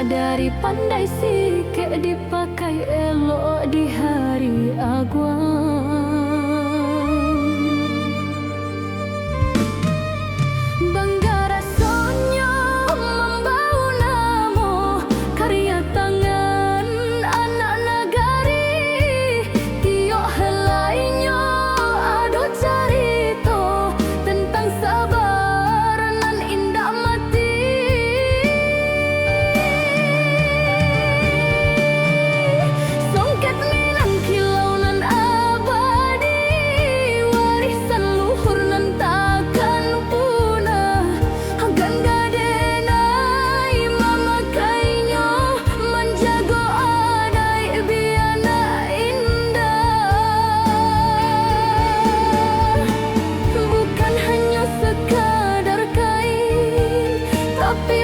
dari pandai sikit dipakai elok di hari aguang. Bangga rasanya membau namo karya tangan anak negari. Tiok helainya ado carito tentang sabar nan indah mati. Songket minan kilau nan abadi, warisan luhur nan takkan punah. Agan gadenai mamakainya menjaga adai biana indah. Bukan hanya sekadar kain, tapi